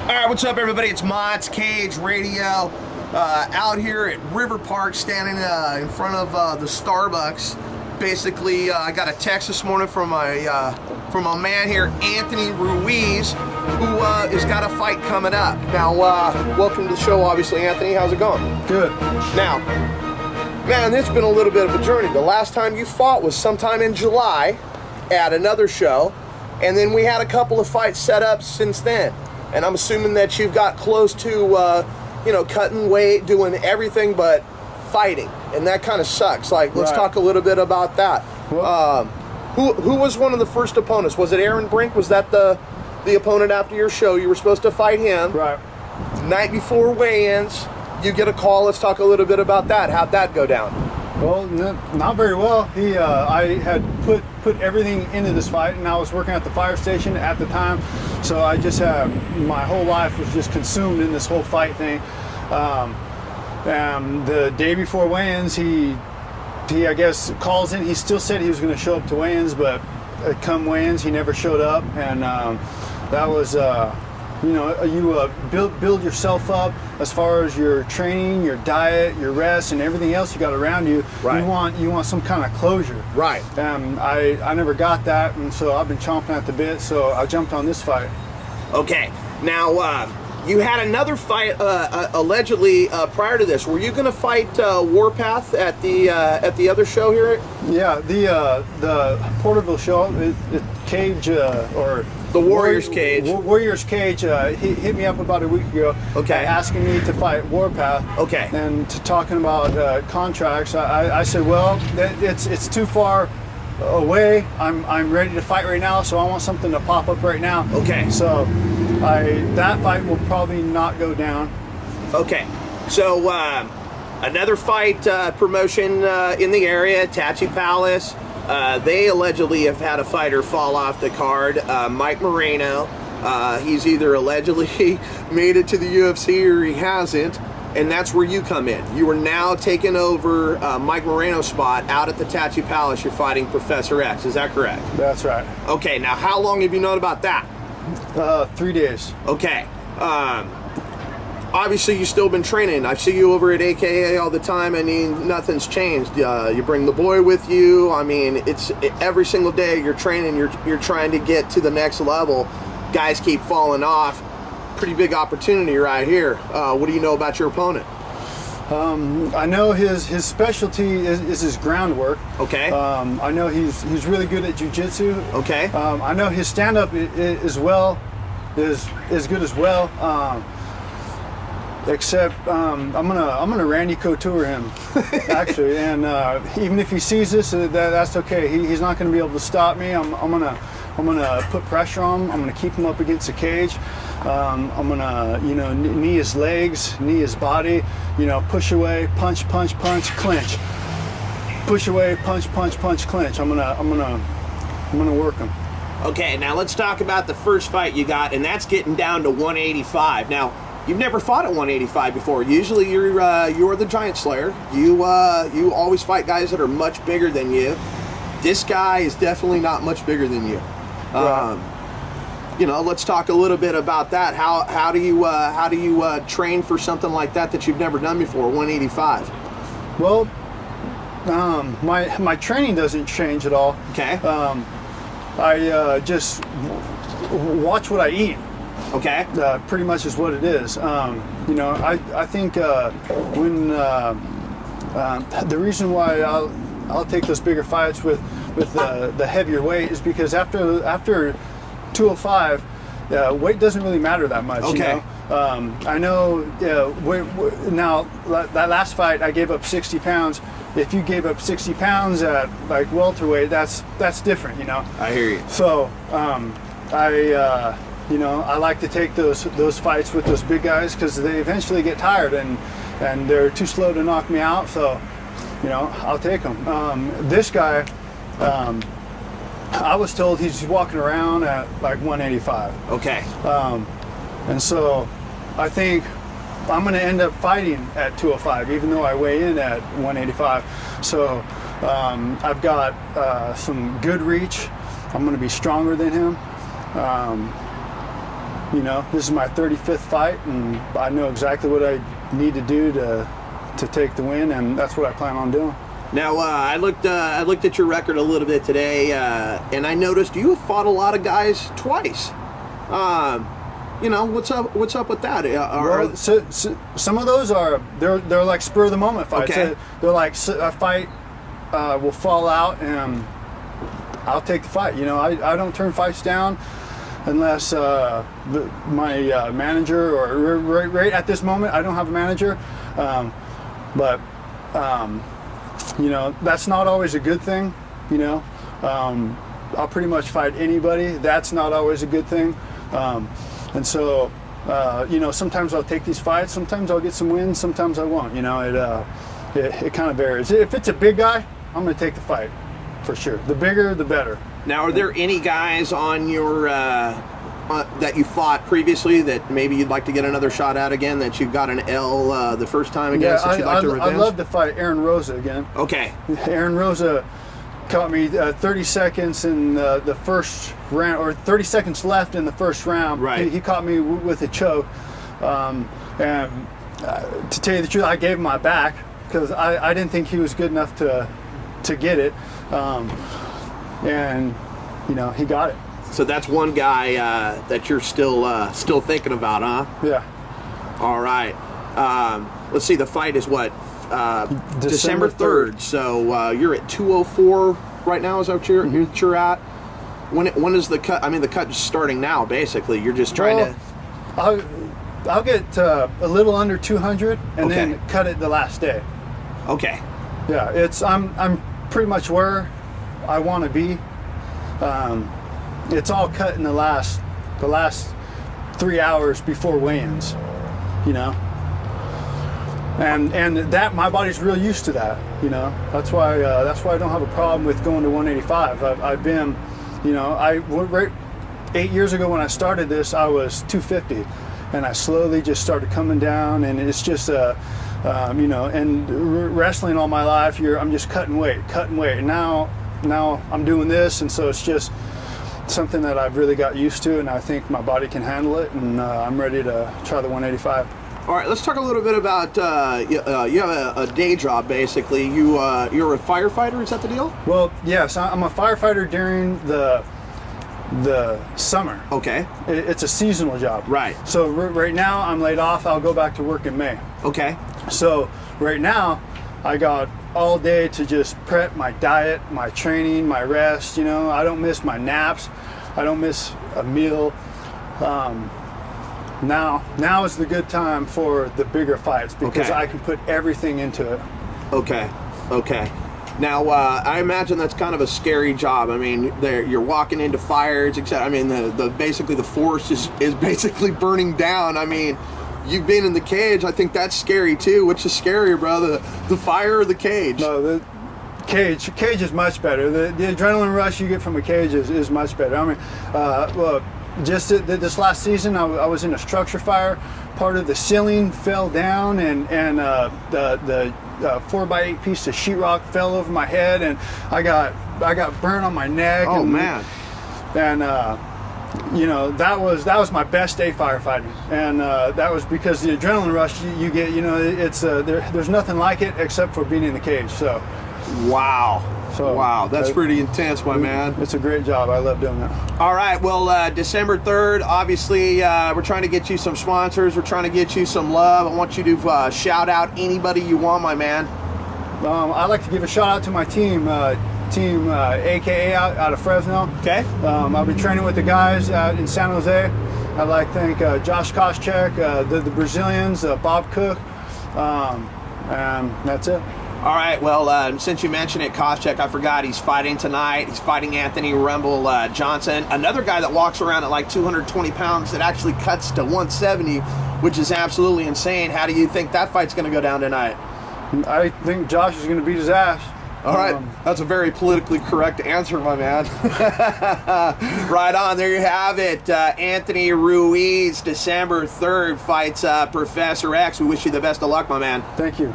All right, what's up, everybody? It's Mott's Cage Radio. Out here at River Park, standing in front of the Starbucks. Basically, I got a text this morning from my man here, Anthony Ruiz, who has got a fight coming up. Now, welcome to the show, obviously, Anthony. How's it going? Good. Now, man, it's been a little bit of a journey. The last time you fought was sometime in July at another show, and then we had a couple of fights set up since then. And I'm assuming that you've got close to, cutting weight, doing everything but fighting, and that kind of sucks. Like, let's talk a little bit about that. Who was one of the first opponents? Was it Aaron Brink? Was that the opponent after your show? You were supposed to fight him. Right. Night before weigh-ins, you get a call. Let's talk a little bit about that. How'd that go down? Well, not very well. I had put everything into this fight, and I was working at the fire station at the time, so I just my whole life was just consumed in this whole fight thing. The day before weigh-ins, he I guess calls in. He still said he was going to show up to weigh-ins, but come weigh-ins, he never showed up, and that was. You build yourself up as far as your training, your diet, your rest, and everything else you got around you. Right. You want some kind of closure. Right. I never got that, and so I've been chomping at the bit. So I jumped on this fight. Okay. Now, you had another fight allegedly prior to this. Were you going to fight Warpath at the other show here? Yeah, the Porterville show, the Cage or. The Warriors Cage. Warriors Cage. He hit me up about a week ago. Okay. Asking me to fight Warpath. Okay. And talking about contracts. I said, well, it's too far away. I'm ready to fight right now, so I want something to pop up right now. Okay. So that fight will probably not go down. Okay. So another fight promotion in the area, Tattoo Palace. They allegedly have had a fighter fall off the card, Mike Moreno. He's either allegedly made it to the UFC or he hasn't, and that's where you come in. You are now taking over Mike Moreno's spot out at the Tattoo Palace. You're fighting Professor X. Is that correct? That's right. Okay, now how long have you known about that? 3 days. Okay. Obviously, you've still been training. I see you over at AKA all the time. I mean, nothing's changed. You bring the boy with you. I mean, it's every single day you're training. You're trying to get to the next level. Guys keep falling off. Pretty big opportunity right here. What do you know about your opponent? I know his specialty is his groundwork. Okay. I know he's really good at jiu-jitsu. Okay. I know his stand-up is good as well. Except I'm gonna Randy Couture him, actually, and even if he sees this, that's okay. He's not gonna be able to stop me. I'm gonna put pressure on him. I'm gonna keep him up against the cage. I'm gonna knee his legs, knee his body. Push away, punch, clinch. Push away, punch, clinch. I'm gonna work him. Okay, now let's talk about the first fight you got, and that's getting down to 185. Now, you've never fought at 185 before. Usually you're the giant slayer. You always fight guys that are much bigger than you. This guy is definitely not much bigger than you. Right. Let's talk a little bit about that. How do you train for something like that you've never done before, 185? Well, my training doesn't change at all. Okay. I just watch what I eat. Okay. Pretty much is what it is. I think when the reason why I'll take those bigger fights with the heavier weight is because after 205, weight doesn't really matter that much. Okay. I know. Now that last fight, I gave up 60 pounds. If you gave up 60 pounds at like welterweight, that's different. I hear you. So I like to take those fights with those big guys because they eventually get tired and they're too slow to knock me out. So, I'll take them. This guy, I was told he's walking around at like 185. Okay. And so I think I'm going to end up fighting at 205, even though I weigh in at 185. So I've got some good reach. I'm going to be stronger than him. you know, this is my 35th fight, and I know exactly what I need to do to take the win, and that's what I plan on doing. Now, I looked at your record a little bit today, and I noticed you have fought a lot of guys twice. You know, what's up with that? Well, so some of those they're like spur of the moment fights. Okay. They're like a fight will fall out, and I'll take the fight. You know, I don't turn fights down unless my manager, or right at this moment I don't have a manager, but you know, that's not always a good thing. You know, I'll pretty much fight anybody. That's not always a good thing. And so, you know, sometimes I'll take these fights, sometimes I'll get some wins, sometimes I won't. You know, it kind of varies. If it's a big guy, I'm going to take the fight for sure. The bigger, the better. Now, are there any guys on your that you fought previously that maybe you'd like to get another shot at again, that you got an L the first time against, that you'd like to revenge? I'd love to fight Aaron Rosa again. Okay. Aaron Rosa caught me 30 seconds in the first round, or 30 seconds left in the first round. Right. He caught me with a choke. And to tell you the truth, I gave him my back because I didn't think he was good enough to get it. And, you know, he got it. So that's one guy that you're still thinking about, huh? Yeah. All right. Let's see. The fight is what? December 3rd. So you're at 204 right now. Is that what you're at? When is the cut? I mean, the cut is starting now. Basically, you're just trying to. I'll get a little under 200 and Okay. then cut it the last day. Okay. Yeah, I'm pretty much where I want to be. It's all cut in the last 3 hours before weigh-ins, you know. And that my body's real used to that, you know. That's why I don't have a problem with going to 185. I've been, you know, right 8 years ago when I started this, I was 250, and I slowly just started coming down, and it's just you know, and wrestling all my life, I'm just cutting weight, and now I'm doing this, and so it's just something that I've really got used to, and I think my body can handle it, and I'm ready to try the 185. All right, let's talk a little bit about you have a day job, basically. You're a firefighter, is that the deal? Well, yes, I'm a firefighter during the summer. Okay. It's a seasonal job. Right. So right now I'm laid off. I'll go back to work in May. Okay. So right now I got all day to just prep my diet, my training, my rest. You know, I don't miss my naps. I don't miss a meal. Now is the good time for the bigger fights because Okay. I can put everything into it. Okay. Now, I imagine that's kind of a scary job. I mean, you're walking into fires, etc. I mean, the basically the force is basically burning down. I mean, you've been in the cage. I think that's scary too. Which is scarier, bro? The fire or the cage? No, the cage is much better. The adrenaline rush you get from a cage is much better. I mean, well, just this last season, I was in a structure fire. Part of the ceiling fell down, and the 4x8 piece of sheetrock fell over my head, and I got burnt on my neck. Oh, and, man! And you know, that was my best day firefighting, and that was because the adrenaline rush you get. You know, it's there's nothing like it except for being in the cage. So. Wow, that's pretty intense, my man. It's a great job. I love doing that. All right, well, December 3rd, obviously, we're trying to get you some sponsors. We're trying to get you some love. I want you to shout out anybody you want, my man. I'd like to give a shout out to my team, AKA out of Fresno. Okay. I've been training with the guys out in San Jose. I'd like to thank Josh Koscheck, the Brazilians, Bob Cook, and that's it. All right, well, since you mentioned it, Koscheck, I forgot he's fighting tonight. He's fighting Anthony Rumble Johnson, another guy that walks around at like 220 pounds that actually cuts to 170, which is absolutely insane. How do you think that fight's going to go down tonight? I think Josh is going to beat his ass. All right, that's a very politically correct answer, my man. Right on, there you have it. Anthony Ruiz, December 3rd, fights Professor X. We wish you the best of luck, my man. Thank you.